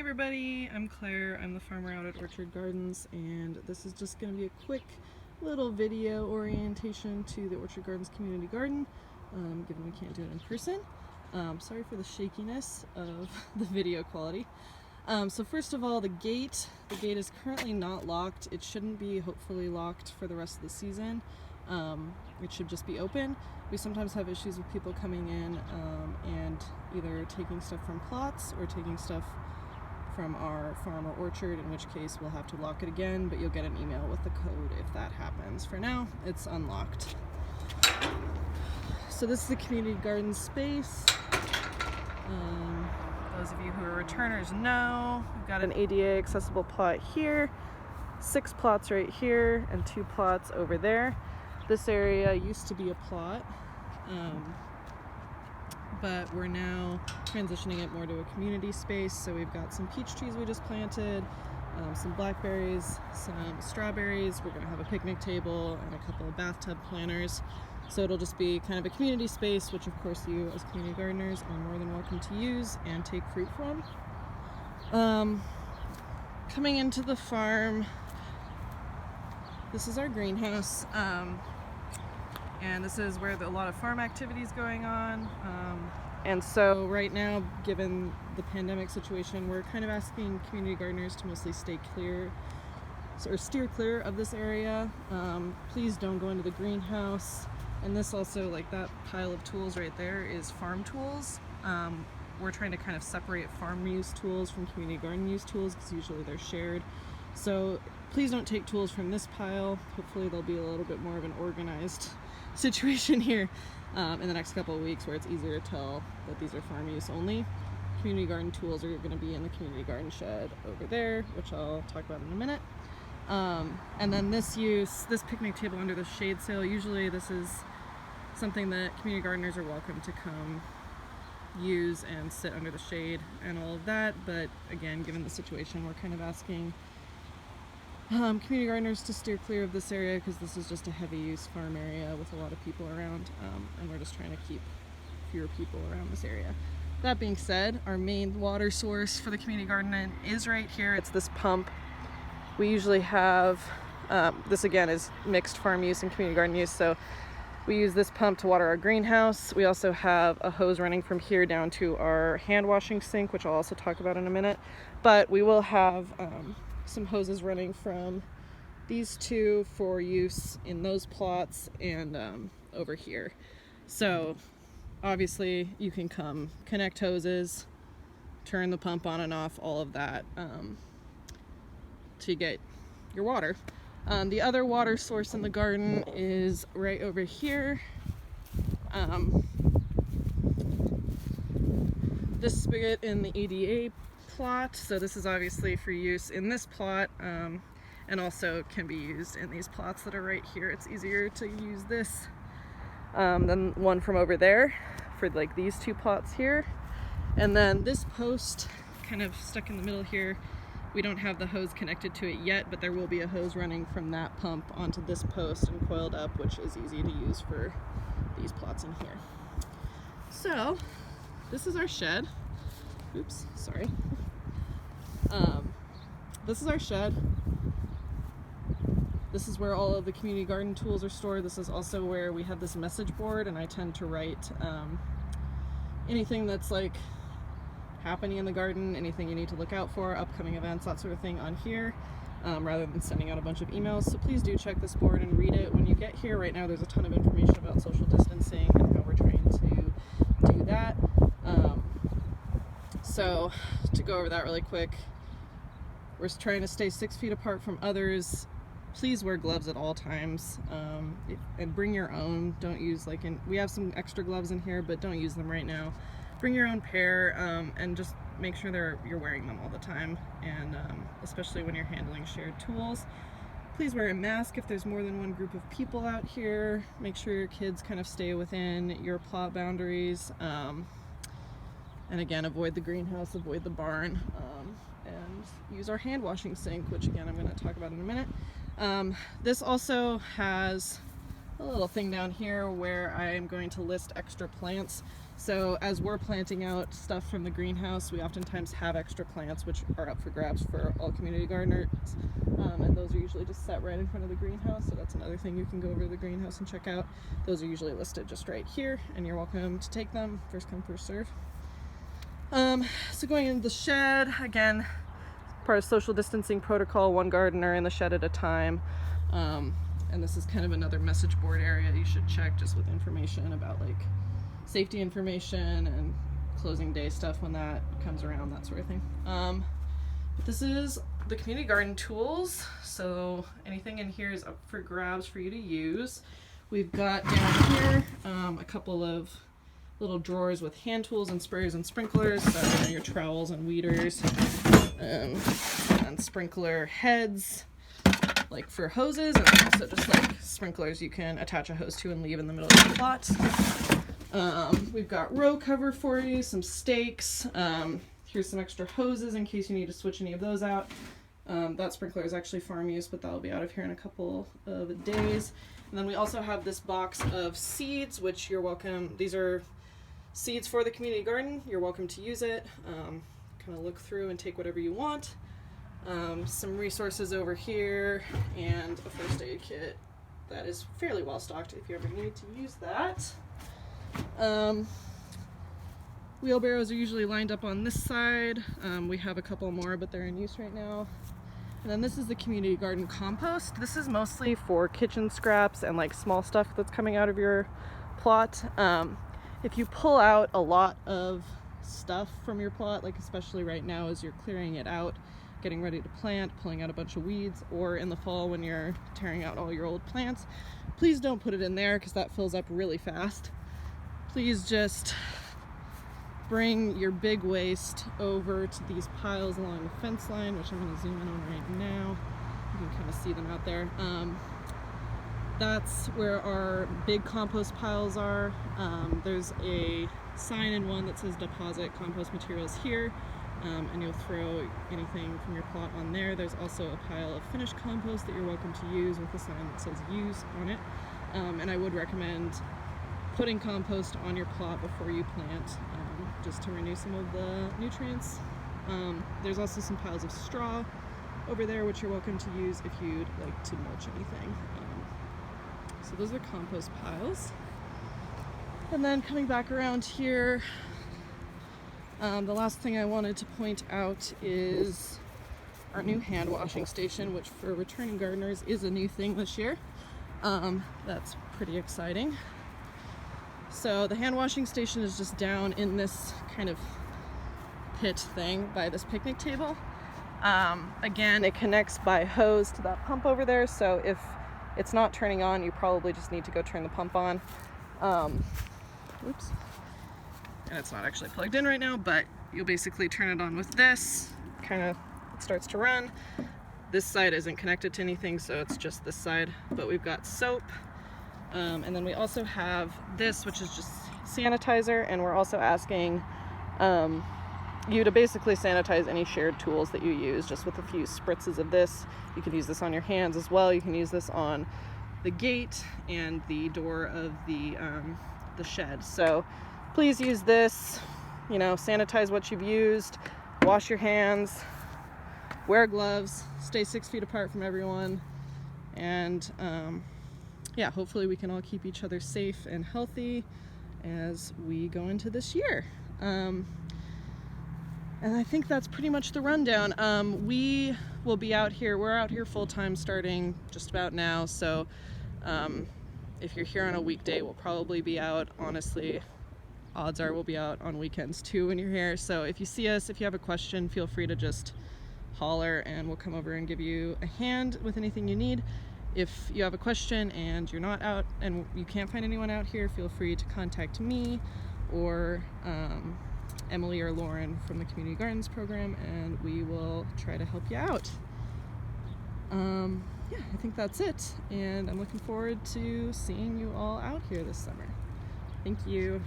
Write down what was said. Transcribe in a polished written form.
everybody, I'm Claire. I'm the farmer out at Orchard Gardens, and this is just going to be a quick little video orientation to the Orchard Gardens community garden, given we can't do it in person. Sorry for the shakiness of the video quality. So first of all, the gate is currently not locked. It shouldn't be hopefully locked for the rest of the season. It should just be open. We sometimes have issues with people coming in and either taking stuff from plots or taking stuff from our farm or orchard, in which case we'll have to lock it again, but you'll get an email with the code if that happens. For now, it's unlocked. So this is the community garden space. Those of you who are returners know, we've got an ADA accessible plot here, 6 plots right here, and 2 plots over there. This area used to be a plot, but we're now transitioning it more to a community space. So we've got some peach trees we just planted, some blackberries, some strawberries. We're going to have a picnic table and a couple of bathtub planters. So it'll just be kind of a community space, which of course you as community gardeners are more than welcome to use and take fruit from. Coming into the farm, this is our greenhouse. And this is where a lot of farm activity is going on. And so right now, given the pandemic situation, we're kind of asking community gardeners to mostly stay clear or steer clear of this area. Please don't go into the greenhouse. And this also, like that pile of tools right there, is farm tools. We're trying to kind of separate farm use tools from community garden use tools because usually they're shared. So please don't take tools from this pile. Hopefully there'll be a little bit more of an organized situation here in the next couple of weeks where it's easier to tell that these are farm use only. Community garden tools are going to be in the community garden shed over there, which I'll talk about in a minute. And then this picnic table under the shade sail, usually this is something that community gardeners are welcome to come use and sit under the shade and all of that. But again, given the situation, we're kind of asking community gardeners to steer clear of this area because this is just a heavy use farm area with a lot of people around, and we're just trying to keep fewer people around this area. That being said, our main water source for the community garden is right here. It's this pump. We usually have, this again is mixed farm use and community garden use, so we use this pump to water our greenhouse. We also have a hose running from here down to our hand washing sink, which I'll also talk about in a minute, but we will have some hoses running from these two for use in those plots and over here. So obviously you can come connect hoses, turn the pump on and off, all of that to get your water. The other water source in the garden is right over here. This spigot in the ADA plot, so this is obviously for use in this plot, and also can be used in these plots that are right here. It's easier to use this than one from over there for like these 2 plots here. And then this post kind of stuck in the middle here, we don't have the hose connected to it yet, but there will be a hose running from that pump onto this post and coiled up, which is easy to use for these plots in here. So this is our shed. Oops, sorry. This is our shed. This is where all of the community garden tools are stored. This is also where we have this message board, and I tend to write anything that's like happening in the garden, anything you need to look out for, upcoming events, that sort of thing on here, rather than sending out a bunch of emails. So please do check this board and read it when you get here. Right now there's a ton of information about social distancing and how we're trying to do that. So to go over that really quick, we're trying to stay 6 feet apart from others. Please wear gloves at all times, and bring your own. Don't use we have some extra gloves in here, but don't use them right now. Bring your own pair, and just make sure you're wearing them all the time, and especially when you're handling shared tools. Please wear a mask if there's more than one group of people out here. Make sure your kids kind of stay within your plot boundaries. And again, avoid the greenhouse, avoid the barn, and use our hand washing sink, which again I'm going to talk about in a minute. This also has a little thing down here where I am going to list extra plants. So as we're planting out stuff from the greenhouse, we oftentimes have extra plants which are up for grabs for all community gardeners, and those are usually just set right in front of the greenhouse. So that's another thing you can go over to the greenhouse and check out. Those are usually listed just right here, and you're welcome to take them. First come, first serve. So going into the shed, again, part of social distancing protocol, one gardener in the shed at a time. And this is kind of another message board area you should check, just with information about like safety information and closing day stuff when that comes around, that sort of thing. But this is the community garden tools, so anything in here is up for grabs for you to use. We've got down here a couple of little drawers with hand tools and sprayers and sprinklers, so your trowels and weeders, and sprinkler heads, like for hoses, and then also just like sprinklers you can attach a hose to and leave in the middle of the plot. We've got row cover for you, some stakes. Here's some extra hoses in case you need to switch any of those out. That sprinkler is actually farm use, but that'll be out of here in a couple of days. And then we also have this box of seeds, which you're welcome. These are seeds for the community garden. You're welcome to use it. Kind of look through and take whatever you want. Some resources over here, and a first aid kit that is fairly well stocked if you ever need to use that. Wheelbarrows are usually lined up on this side. We have a couple more, but they're in use right now. And then this is the community garden compost. This is mostly for kitchen scraps and like small stuff that's coming out of your plot. If you pull out a lot of stuff from your plot, like especially right now as you're clearing it out, getting ready to plant, pulling out a bunch of weeds, or in the fall when you're tearing out all your old plants, please don't put it in there because that fills up really fast. Please just bring your big waste over to these piles along the fence line, which I'm going to zoom in on right now. You can kind of see them out there. That's where our big compost piles are. There's a sign in one that says deposit compost materials here, and you'll throw anything from your plot on there. There's also a pile of finished compost that you're welcome to use with a sign that says use on it. And I would recommend putting compost on your plot before you plant, just to renew some of the nutrients. There's also some piles of straw over there which you're welcome to use if you'd like to mulch anything. So those are compost piles. And then coming back around here, the last thing I wanted to point out is our new hand washing station, which for returning gardeners is a new thing this year. That's pretty exciting. So the hand washing station is just down in this kind of pit thing by this picnic table. Again, it connects by hose to that pump over there, so if it's not turning on, you probably just need to go turn the pump on. Oops. And it's not actually plugged in right now, but you'll basically turn it on with this. It starts to run. This side isn't connected to anything, so it's just this side. But we've got soap. And then we also have this, which is just sanitizer, and we're also asking you to basically sanitize any shared tools that you use, just with a few spritzes of this. You can use this on your hands as well. You can use this on the gate and the door of the shed. So please use this, sanitize what you've used, wash your hands, wear gloves, stay 6 feet apart from everyone, and yeah, hopefully we can all keep each other safe and healthy as we go into this year. And I think that's pretty much the rundown. We will be out here. We're out here full-time starting just about now, so if you're here on a weekday, we'll probably be out. Honestly, odds are we'll be out on weekends too when you're here. So if you see us, if you have a question, feel free to just holler and we'll come over and give you a hand with anything you need. If you have a question and you're not out and you can't find anyone out here, feel free to contact me or Emily or Lauren from the Community Gardens program, and we will try to help you out. Yeah, I think that's it, and I'm looking forward to seeing you all out here this summer. Thank you.